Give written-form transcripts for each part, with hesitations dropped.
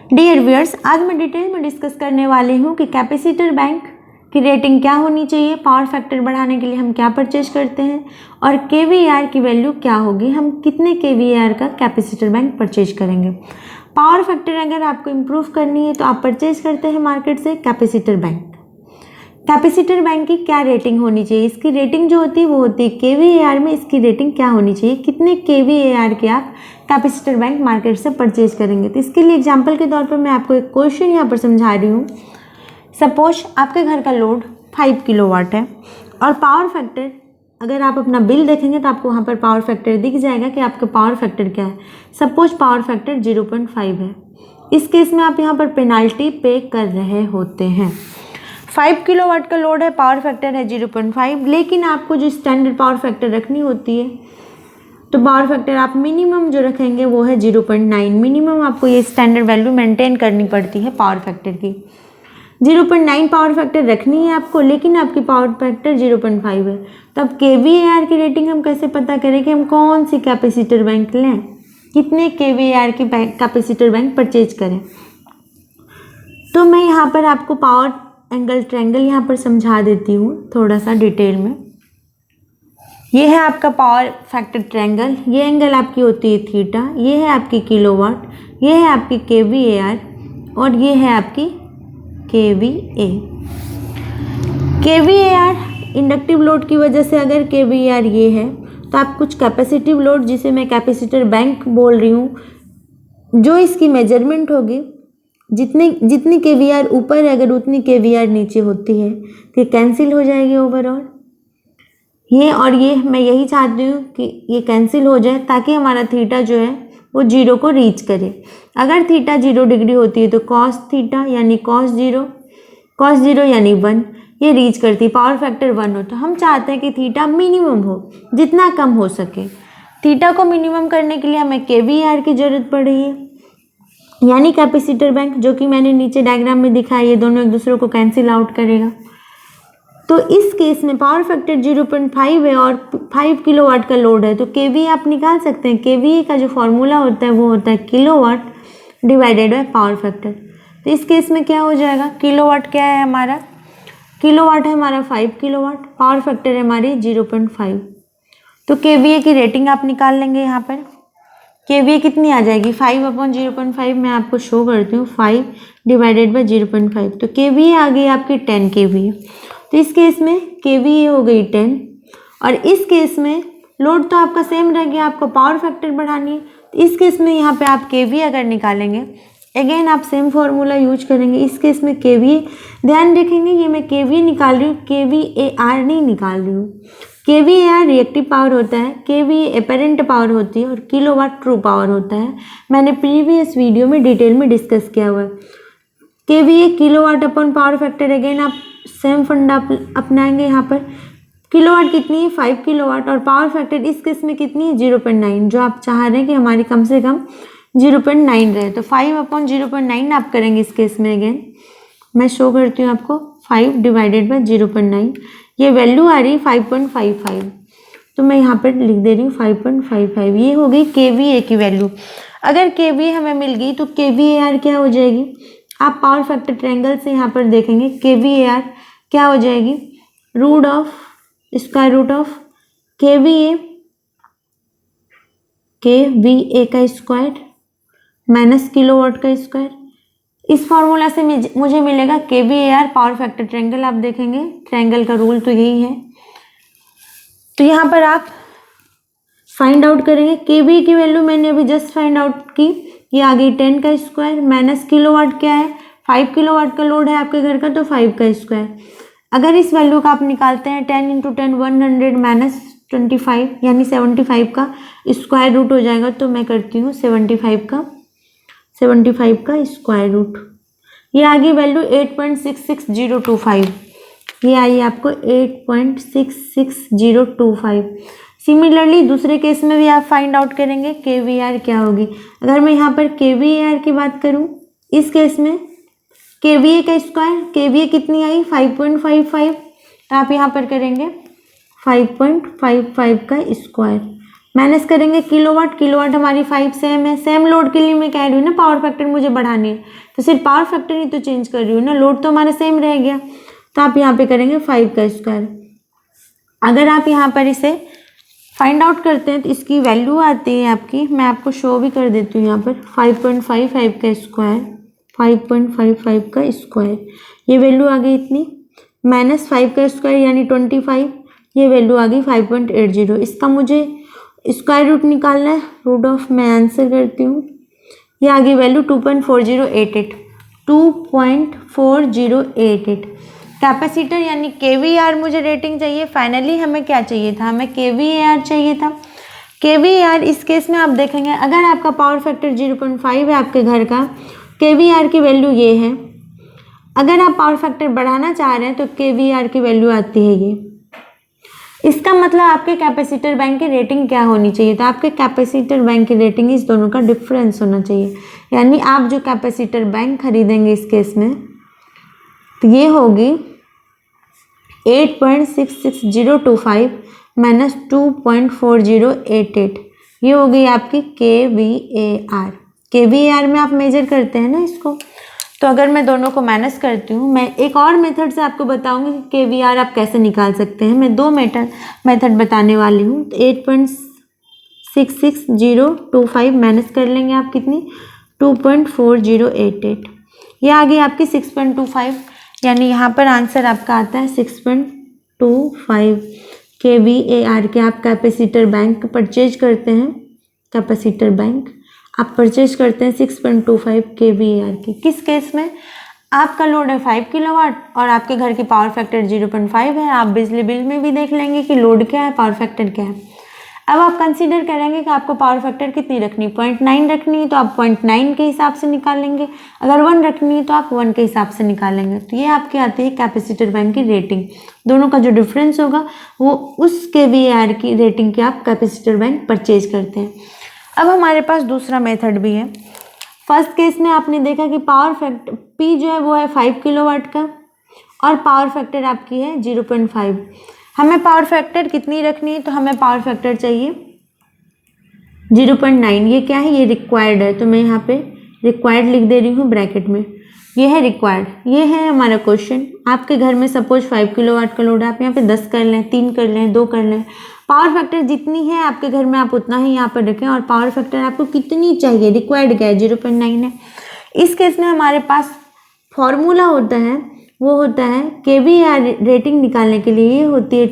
Dear viewers, आज मैं detail में डिस्कस करने वाली हूँ कि कैपेसिटर बैंक की रेटिंग क्या होनी चाहिए, पावर फैक्टर बढ़ाने के लिए हम क्या परचेज करते हैं और केवीएआर की वैल्यू क्या होगी, हम कितने केवीएआर का कैपेसिटर बैंक परचेज करेंगे। पावर फैक्टर अगर आपको इम्प्रूव करनी है तो आप परचेज करते हैं मार्केट से कैपेसिटर बैंक। कैपेसिटर बैंक की क्या रेटिंग होनी चाहिए, इसकी रेटिंग जो होती है वो होती है केवीएआर में, इसकी रेटिंग क्या होनी चाहिए, कितने केवीएआर के आप कैपेसिटर बैंक मार्केट से परचेज करेंगे। तो इसके लिए एग्जांपल के तौर पर मैं आपको एक क्वेश्चन यहाँ पर समझा रही हूँ। सपोज आपके घर का लोड 5 किलोवाट है और पावर फैक्टर, अगर आप अपना बिल देखेंगे तो आपको वहाँ पर पावर फैक्टर दिख जाएगा कि आपका पावर फैक्टर क्या है। सपोज पावर फैक्टर 0.5 है। इस केस में आप यहाँ पर पेनाल्टी पे कर रहे होते हैं। 5 किलोवाट का लोड है, पावर फैक्टर है 0.5, लेकिन आपको जो स्टैंडर्ड पावर फैक्टर रखनी होती है तो पावर फैक्टर आप मिनिमम जो रखेंगे वो है 0.9। मिनिमम आपको ये स्टैंडर्ड वैल्यू मेंटेन करनी पड़ती है पावर फैक्टर की। 0.9 पावर फैक्टर रखनी है आपको, लेकिन आपकी पावर फैक्टर 0.5 है। तो अब केवीएआर की रेटिंग हम कैसे पता करें कि हम कौन सी कैपेसिटर बैंक लें, कितने केवीएआर की कैपेसिटर बैंक परचेज करें। तो मैं यहाँ पर आपको पावर एंगल ट्रायंगल यहाँ पर समझा देती हूँ थोड़ा सा डिटेल में। ये है आपका पावर फैक्टर ट्रायंगल, ये एंगल आपकी होती है थीटा, ये है आपकी किलोवाट, ये है आपकी केवीएआर और ये है आपकी केवीए। केवीएआर इंडक्टिव लोड की वजह से अगर केवीएआर ये है तो आप कुछ कैपेसिटिव लोड, जिसे मैं कैपेसिटर बैंक बोल रही हूँ, जो इसकी मेजरमेंट होगी, जितनी केवीआर ऊपर है अगर उतनी केवीआर नीचे होती है तो कैंसिल हो जाएगी ओवरऑल। ये और ये मैं यही चाहती हूँ कि ये कैंसिल हो जाए ताकि हमारा थीटा जो है वो 0 को रीच करे। अगर थीटा 0 डिग्री होती है तो कॉस थीटा यानी कॉस 0 यानी 1 ये रीच करती है, पावर फैक्टर 1 हो। तो हम चाहते हैं कि थीटा मिनिमम हो, जितना कम हो सके। थीटा को मिनिमम करने के लिए हमें केवीआर की ज़रूरत पड़ रही है, यानी कैपेसिटर बैंक, जो कि मैंने नीचे डायग्राम में दिखाया, ये दोनों एक दूसरे को कैंसिल आउट करेगा। तो इस केस में पावर फैक्टर 0.5 है और 5 किलोवाट का लोड है, तो केवीए आप निकाल सकते हैं। केवीए का जो फॉर्मूला होता है वो होता है kilowatt divided by power factor. तो इस केस में क्या हो जाएगा, किलोवाट क्या है हमारा, किलोवाट है हमारा 5 किलोवाट, पावर फैक्टर है हमारी 0.5। तो केवीए की रेटिंग आप निकाल लेंगे। यहाँ पर केवीए कितनी आ जाएगी, 5/0.5 मैं आपको शो करती हूँ, 5 डिवाइडेड बाय 0.5। तो केवीए आ गई आपकी 10 केवीए। तो इस केस में केवीए हो गई 10 और इस केस में लोड तो आपका सेम रह गया, आपको पावर फैक्टर बढ़ानी है। तो इस केस में यहाँ पे आप केवीए अगर निकालेंगे, अगेन आप सेम फॉर्मूला यूज करेंगे। इस केस में केवीए, ध्यान रखेंगे ये मैं केवीए निकाल रही हूँ, केवीएआर नहीं निकाल रही हूँ। केवीएआर रिएक्टिव पावर होता है, केवीए एपेरेंट पावर होती है और किलोवाट ट्रू पावर होता है। मैंने प्रीवियस वीडियो में डिटेल में डिस्कस किया हुआ है। केवीए किलोवाट अपन पावर फैक्टर, अगेन आप सेम फंडा अपनाएंगे। यहाँ पर किलोवाट कितनी है, 5 किलोवाट, और पावर फैक्टर इस केस में कितनी है, 0.9, जो आप चाह रहे हैं कि हमारी कम से कम 0.9 रहे। तो 5/0.9 आप करेंगे इस केस में। अगेन मैं शो करती हूँ आपको, 5 डिवाइडेड बाय 0.9, ये वैल्यू आ रही है 5.55। तो मैं यहाँ पर लिख दे रही हूँ 5.55। ये हो गई केवीए की वैल्यू। अगर केवीए हमें मिल गई तो केवीएआर क्या हो जाएगी, आप पावर फैक्टर ट्रायंगल से यहाँ पर देखेंगे केवीएआर क्या हो जाएगी, स्क्वायर रूट ऑफ केवीए का स्क्वायर माइनस किलोवाट का स्क्वायर। इस फॉर्मूला से मुझे मिलेगा केवीएआर पावर फैक्टर ट्रायंगल। आप देखेंगे ट्रायंगल का रूल तो यही है। तो यहाँ पर आप फाइंड आउट करेंगे, केवीए की वैल्यू मैंने अभी जस्ट फाइंड आउट की, ये आ गई 10 का स्क्वायर माइनस किलोवाट क्या है, 5 किलोवाट का लोड है आपके घर का, तो 5 का स्क्वायर। अगर इस वैल्यू का आप निकालते हैं 10 × 10 100 माइनस 25 यानी 75 का स्क्वायर रूट हो जाएगा। तो मैं करती हूँ 75 का स्क्वायर रूट। ये आ गई वैल्यू 8.66025, ये आई आपको 8.66025। सिमिलरली दूसरे केस में भी आप फाइंड आउट करेंगे केवीआर क्या होगी। अगर मैं यहाँ पर केवीआर की बात करूँ, इस केस में केवीए का स्क्वायर, केवीए कितनी आई 5.55, तो आप यहाँ पर करेंगे 5.55 का स्क्वायर माइनस करेंगे किलोवाट, किलोवाट हमारी 5 सेम है। सेम लोड के लिए मैं कह रही हूँ ना पावर फैक्टर मुझे बढ़ानी है, तो सिर्फ पावर फैक्टर ही तो चेंज कर रही हूँ ना, लोड तो हमारा सेम रह गया। तो आप यहाँ पे करेंगे 5 का स्क्वायर। अगर आप यहाँ पर इसे फाइंड आउट करते हैं तो इसकी वैल्यू आती है आपकी, मैं आपको शो भी कर देती हूँ यहाँ पर, 5.55 का स्क्वायर, 5.55 का स्क्वायर, ये वैल्यू आ गई इतनी, माइनस 5 का स्क्वायर यानी 25, ये वैल्यू आ गई 5.80। इसका मुझे स्क्वायर रूट निकालना है, रूट ऑफ मैं आंसर करती हूँ, ये आ गई वैल्यू 2.4088, 2.4088। कैपेसिटर यानी केवीआर मुझे रेटिंग चाहिए। फाइनली हमें क्या चाहिए था, हमें केवीआर चाहिए था। केवीआर इस केस में आप देखेंगे अगर आपका पावर फैक्टर 0.5 है आपके घर का, केवीआर की वैल्यू ये है। अगर आप पावर फैक्टर बढ़ाना चाह रहे हैं तो केवीआर की वैल्यू आती है ये। इसका मतलब आपके कैपेसिटर बैंक की रेटिंग क्या होनी चाहिए, तो आपके कैपेसिटर बैंक की रेटिंग इस दोनों का डिफरेंस होना चाहिए। यानी आप जो कैपेसिटर बैंक खरीदेंगे इस केस में, तो ये होगी 8.66025 माइनस 2.4088, ये हो गई आपकी केवीएआर। केवीएआर में आप मेजर करते हैं ना इसको, तो अगर मैं दोनों को माइनस करती हूँ, मैं एक और मेथड से आपको बताऊंगी कि केवीआर आप कैसे निकाल सकते हैं। मैं 2 मेथड बताने वाली हूँ। 8.66025 माइनस कर लेंगे आप कितनी, 2.4088, ये आ गई आपकी 6.25, यानी यहाँ पर आंसर आपका आता है 6.25 केवीएआर के आप कैपेसिटर बैंक परचेज करते हैं। कैपेसिटर बैंक आप परचेज करते हैं 6.25 केवीएआर की। किस केस में, आपका लोड है 5 किलोवाट और आपके घर की पावर फैक्टर 0.5 है। आप बिजली बिल में भी देख लेंगे कि लोड क्या है, पावर फैक्टर क्या है। अब आप कंसीडर करेंगे कि आपको पावर फैक्टर कितनी रखनी, 0.9 रखनी है तो आप 0.9 के हिसाब से निकालेंगे, अगर 1 रखनी है तो आप 1 के हिसाब से निकालेंगे। तो ये आपकी आती है कैपेसिटर बैंक की रेटिंग। दोनों का जो डिफरेंस होगा वो उस केवीएआर की रेटिंग की आप कैपेसिटर बैंक परचेज करते हैं। अब हमारे पास दूसरा मेथड भी है। फर्स्ट केस में आपने देखा कि पावर फैक्टर पी जो है वो है 5 किलोवाट का और पावर फैक्टर आपकी है 0.5। हमें पावर फैक्टर कितनी रखनी है, तो हमें पावर फैक्टर चाहिए 0.9। ये क्या है, ये रिक्वायर्ड है, तो मैं यहाँ पे रिक्वायर्ड लिख दे रही हूँ ब्रैकेट में, ये है रिक्वायर्ड। ये है हमारा क्वेश्चन। आपके घर में सपोज 5 किलोवाट का लोड है, आप यहाँ पे 10 कर लें, 3 कर लें, 2 कर लें, पावर फैक्टर जितनी है आपके घर में आप उतना ही यहाँ पर रखें। और पावर फैक्टर आपको कितनी चाहिए, रिक्वायर्ड क्या है, 0.9 है। इस केस में हमारे पास फॉर्मूला होता है, वो होता है केवीआर रेटिंग निकालने के लिए, ये होती है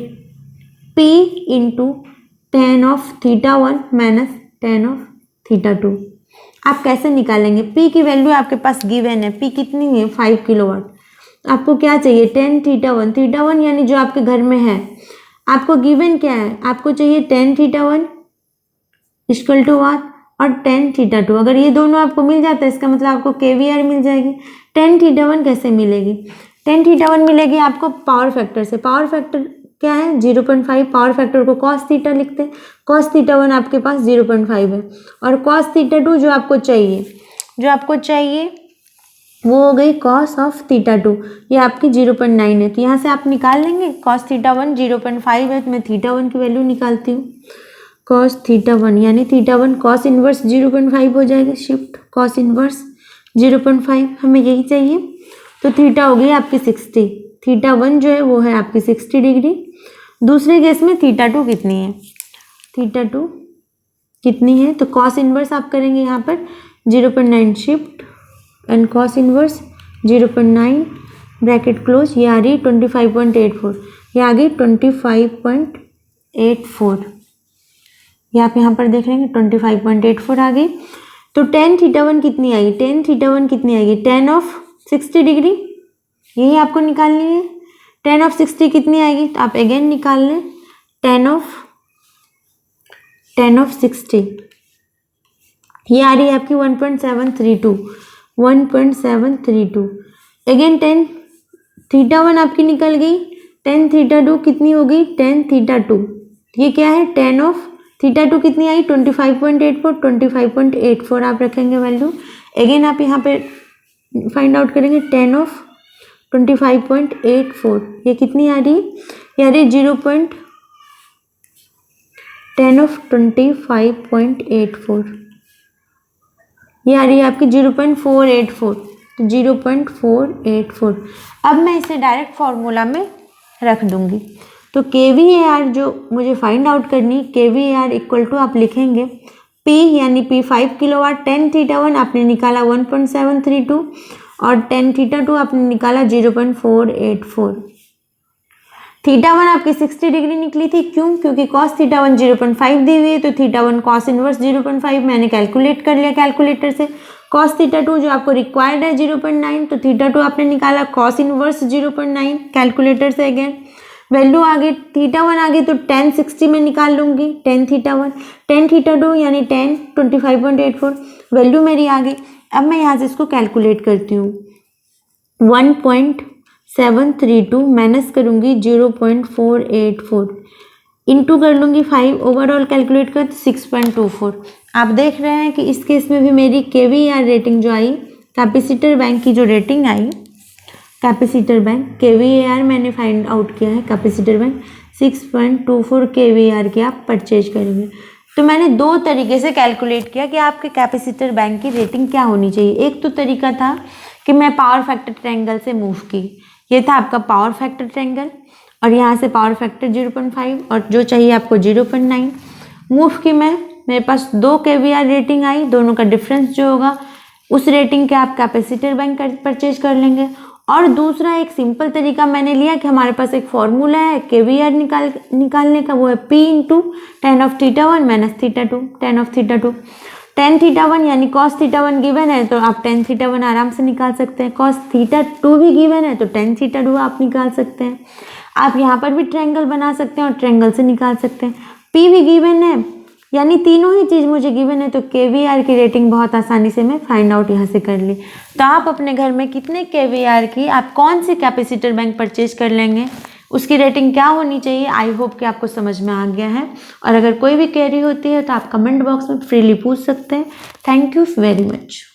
P into tan of θ1 minus tan of θ2। आप कैसे निकालेंगे, P की वैल्यू आपके पास गिवन है, P कितनी है 5 किलोवाट। आपको क्या चाहिए, tan θ1, θ1 यानी जो आपके घर में है, आपको गिवन क्या है, आपको चाहिए tan θ1 इक्वल टू वाट और tan θ2। अगर ये दोनों आपको मिल जाता है इसका मतलब आपको केवीआर मिल जाएगी। tan θ1 कैसे मिलेगी, tan θ1 मिलेगी आपको पावर फैक्टर से। पावर फैक्टर क्या है 0.5, पावर फैक्टर को cos थीटा लिखते हैं। cos θ1 आपके पास 0.5 है और cos θ2 जो आपको चाहिए वो हो गई cos ऑफ θ2, ये आपकी 0.9 है। तो यहाँ से आप निकाल लेंगे cos θ1 0.5 है, तो मैं θ1 की वैल्यू निकालती हूँ। cos θ1 यानी θ1 cos इनवर्स 0.5 हो जाएगा, शिफ्ट cos इनवर्स 0.5 हमें यही चाहिए। तो थीटा हो गई आपकी 60, θ1 जो है वो है आपकी 60 डिग्री। दूसरे केस में θ2 कितनी है, θ2 कितनी है, तो cos इनवर्स आप करेंगे यहाँ पर 0.9 shift and cos inverse 0.9 bracket close, ये आ रही 25.84, ये आ गई 25.84, ये आप यहाँ पर देख लेंगे 25.84 आ गई। तो tan θ1 कितनी आएगी, tan θ1 कितनी आएगी, tan ऑफ 60 डिग्री, यही आपको निकालनी है। tan ऑफ 60 कितनी आएगी, तो आप अगेन निकाल लें tan ऑफ 60, ये आ रही है आपकी 1.732 अगेन tan θ1 आपकी निकल गई, tan θ2 कितनी हो गई, tan θ2 ये क्या है, tan ऑफ θ2 कितनी आई 25.84 आप रखेंगे वैल्यू। अगेन आप यहाँ पे फाइंड आउट करेंगे tan ऑफ 25.84, ये कितनी आ रही है, ये आ रही 0.0 10⁻25.84, ये आ रही है आपकी 0.484, तो 0.484। अब मैं इसे डायरेक्ट फॉर्मूला में रख दूंगी। तो kVAR जो मुझे फाइंड आउट करनी, kVAR इक्वल टू आप लिखेंगे P यानी P 5 किलोवाट, tan θ1 आपने निकाला 1.732 और tan θ2 आपने निकाला 0.484। θ1 आपकी 60 डिग्री निकली थी, क्यों? क्योंकि cos θ1 0.5 दी हुई है, तो θ1 cos इनवर्स 0.5 मैंने कैलकुलेट कर लिया कैलकुलेटर से। cos θ2 जो आपको रिक्वायर्ड है 0.9, तो θ2 आपने निकाला cos इनवर्स 0.9 कैलकुलेटर से। अगेन वैल्यू आ गई, θ1 आ गई तो tan 60 में निकाल लूंगी tan θ1, tan θ2 यानी tan 25.84 वैल्यू मेरी आ गई। अब मैं यहाँ से इसको कैलकुलेट करती हूँ, 1.732 माइनस करूँगी 0.484 इंटू कर लूँगी 5, ओवरऑल कैलकुलेट कर 6.24। आप देख रहे हैं कि इस केस में भी मेरी kVAR रेटिंग जो आई, कैपेसिटर बैंक की जो रेटिंग आई, कैपेसिटर बैंक kVAR मैंने फाइंड आउट किया है, कैपेसिटर बैंक 6.24 kVAR की आप परचेज करेंगे। तो मैंने दो तरीके से कैलकुलेट किया कि आपके कैपेसिटर बैंक की रेटिंग क्या होनी चाहिए। एक तो तरीका था कि मैं पावर फैक्टर ट्रायंगल से मूव की, ये था आपका पावर फैक्टर ट्रायंगल, और यहाँ से पावर फैक्टर 0.5 और जो चाहिए आपको 0.9 मूव की मैं। मेरे पास दो kVAR रेटिंग आई, दोनों का डिफरेंस जो होगा उस रेटिंग के आप कैपेसिटर बैंक परचेज कर लेंगे। और दूसरा एक सिंपल तरीका मैंने लिया कि हमारे पास एक फॉर्मूला है kVAR निकालने का, वो है P into tan of θ1 minus θ2, tan of θ2। tan θ1 यानी cos θ1 गिवन है तो आप tan θ1 आराम से निकाल सकते हैं, cos θ2 भी गिवन है तो tan θ2 आप निकाल सकते हैं। आप यहाँ पर भी ट्रायंगल बना सकते हैं और ट्रायंगल से निकाल सकते हैं। P भी गिवन है, यानी तीनों ही चीज़ मुझे गिवन है, तो kVAR की रेटिंग बहुत आसानी से मैं फाइंड आउट यहाँ से कर ली। तो आप अपने घर में कितने kVAR की आप कौन सी कैपेसिटर बैंक परचेज कर लेंगे, उसकी रेटिंग क्या होनी चाहिए, आई होप कि आपको समझ में आ गया है। और अगर कोई भी क्वेरी होती है तो आप कमेंट बॉक्स में फ्रीली पूछ सकते हैं। Thank you very much.